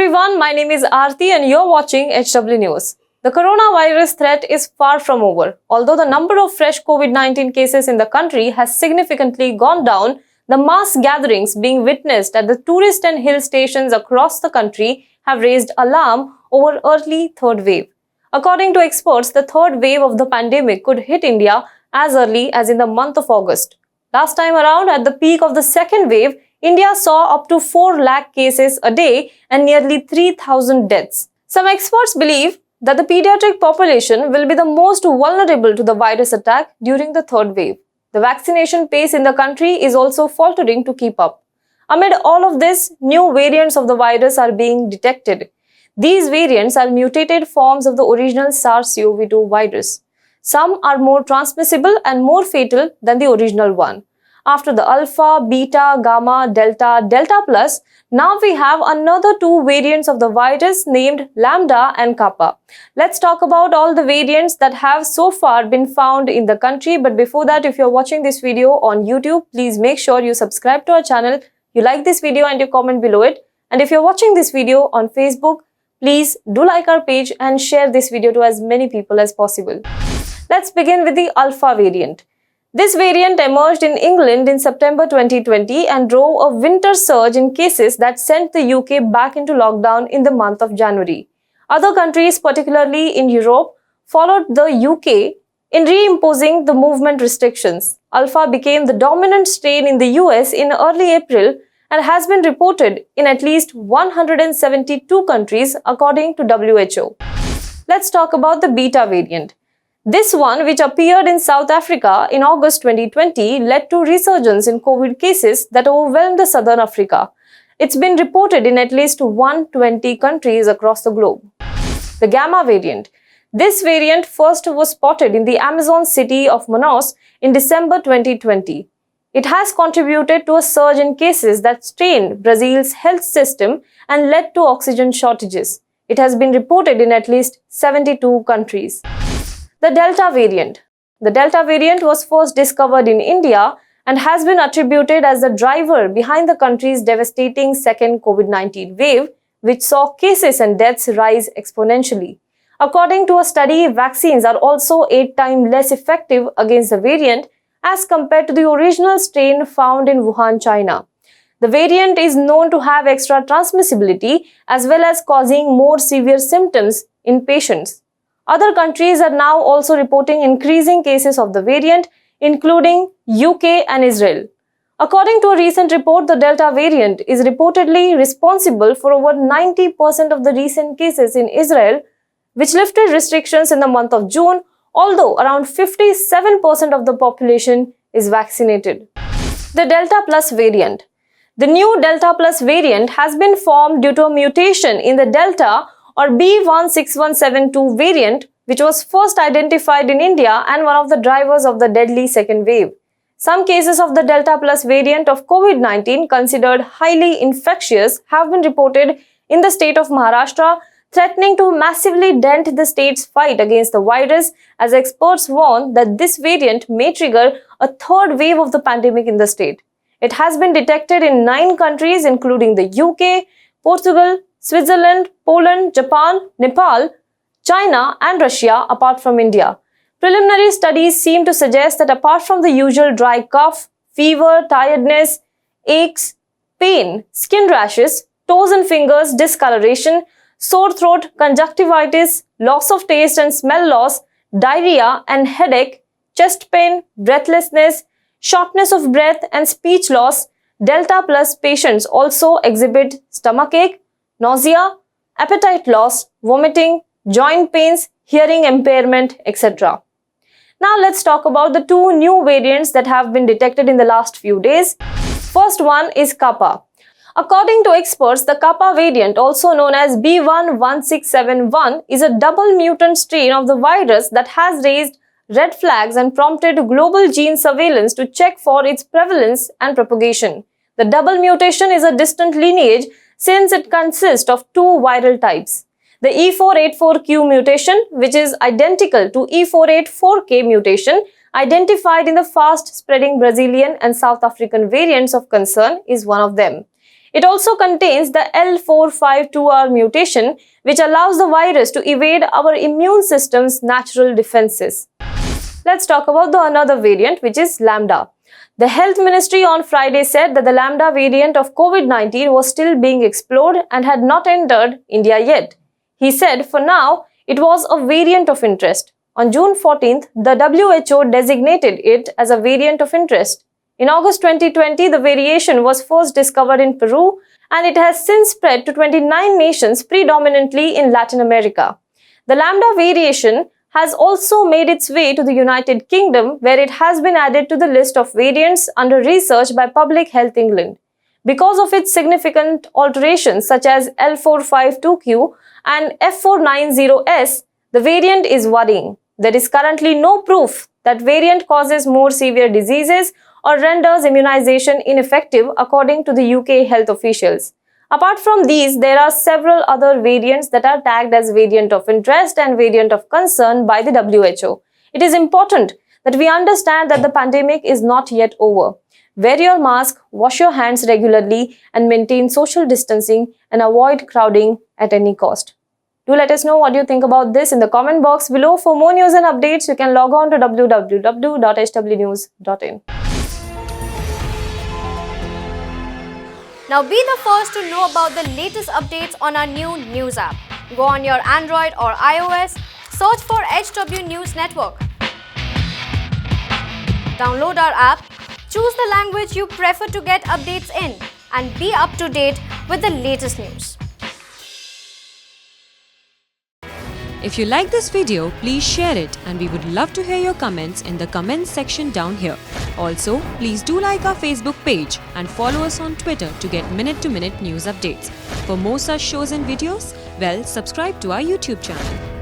everyone, my name is Aarti and you're watching HW News. The coronavirus threat is far from over. Although the number of fresh COVID-19 cases in the country has significantly gone down, the mass gatherings being witnessed at the tourist and hill stations across the country have raised alarm over early third wave. According to experts, the third wave of the pandemic could hit India as early as in the month of August. Last time around, at the peak of the second wave, India saw up to 4 lakh cases a day and nearly 3,000 deaths. Some experts believe that the pediatric population will be the most vulnerable to the virus attack during the third wave. The vaccination pace in the country is also faltering to keep up. Amid all of this, new variants of the virus are being detected. These variants are mutated forms of the original SARS-CoV-2 virus. Some are more transmissible and more fatal than the original one. After the Alpha, Beta, Gamma, Delta, Delta Plus, now we have another 2 variants of the virus named Lambda and Kappa. Let's talk about all the variants that have so far been found in the country. But before that, if you're watching this video on YouTube, please make sure you subscribe to our channel, you like this video and you comment below it. And if you're watching this video on Facebook, please do like our page and share this video to as many people as possible. Let's begin with the Alpha variant. This variant emerged in England in September 2020 and drove a winter surge in cases that sent the UK back into lockdown in the month of January. Other countries, particularly in Europe, followed the UK in reimposing the movement restrictions. Alpha became the dominant strain in the US in early April and has been reported in at least 172 countries according to WHO. Let's talk about the Beta variant. This one, which appeared in South Africa in August 2020, led to resurgence in COVID cases that overwhelmed the Southern Africa. It's been reported in at least 120 countries across the globe. The Gamma variant. This variant first was spotted in the Amazon city of Manaus in December 2020. It has contributed to a surge in cases that strained Brazil's health system and led to oxygen shortages. It has been reported in at least 72 countries. The Delta variant. The Delta variant was first discovered in India and has been attributed as the driver behind the country's devastating second COVID-19 wave, which saw cases and deaths rise exponentially. According to a study, vaccines are also 8 times less effective against the variant as compared to the original strain found in Wuhan, China. The variant is known to have extra transmissibility as well as causing more severe symptoms in patients. Other countries are now also reporting increasing cases of the variant, including UK and Israel. According to a recent report, the Delta variant is reportedly responsible for over 90% of the recent cases in Israel, which lifted restrictions in the month of June, although around 57% of the population is vaccinated. The Delta Plus variant. The new Delta Plus variant has been formed due to a mutation in the Delta or B.1.617.2 variant, which was first identified in India and one of the drivers of the deadly second wave. Some cases of the Delta Plus variant of COVID-19 considered highly infectious have been reported in the state of Maharashtra, threatening to massively dent the state's fight against the virus, as experts warn that this variant may trigger a third wave of the pandemic in the state. It has been detected in 9 countries, including the UK, Portugal, Switzerland, Poland, Japan, Nepal, China and Russia, apart from India. Preliminary studies seem to suggest that apart from the usual dry cough, fever, tiredness, aches, pain, skin rashes, toes and fingers, discoloration, sore throat, conjunctivitis, loss of taste and smell loss, diarrhea and headache, chest pain, breathlessness, shortness of breath and speech loss, Delta Plus patients also exhibit stomachache, nausea, appetite loss, vomiting, joint pains, hearing impairment, etc. Now let's talk about the 2 new variants that have been detected in the last few days. First one is Kappa. According to experts, the Kappa variant, also known as B.1.1.671, is a double mutant strain of the virus that has raised red flags and prompted global gene surveillance to check for its prevalence and propagation. The double mutation is a distant lineage since it consists of 2 viral types. The E484Q mutation, which is identical to E484K mutation, identified in the fast-spreading Brazilian and South African variants of concern, is one of them. It also contains the L452R mutation, which allows the virus to evade our immune system's natural defenses. Let's talk about the another variant, which is Lambda. The Health Ministry on Friday said that the Lambda variant of COVID-19 was still being explored and had not entered India yet. He said for now, it was a variant of interest. On June 14th, the WHO designated it as a variant of interest. In August 2020, the variation was first discovered in Peru and it has since spread to 29 nations, predominantly in Latin America. The Lambda variation has also made its way to the United Kingdom, where it has been added to the list of variants under research by Public Health England. Because of its significant alterations such as L452Q and F490S, the variant is worrying. There is currently no proof that variant causes more severe diseases or renders immunization ineffective, according to the UK health officials. Apart from these, there are several other variants that are tagged as variant of interest and variant of concern by the WHO. It is important that we understand that the pandemic is not yet over. Wear your mask, wash your hands regularly, and maintain social distancing and avoid crowding at any cost. Do let us know what you think about this in the comment box below. For more news and updates, you can log on to www.hwnews.in. Now be the first to know about the latest updates on our new news app. Go on your Android or iOS, search for HW News Network. Download our app, choose the language you prefer to get updates in, and be up to date with the latest news. If you like this video, please share it and we would love to hear your comments in the comments section down here. Also, please do like our Facebook page and follow us on Twitter to get minute-to-minute news updates. For more such shows and videos, well, subscribe to our YouTube channel.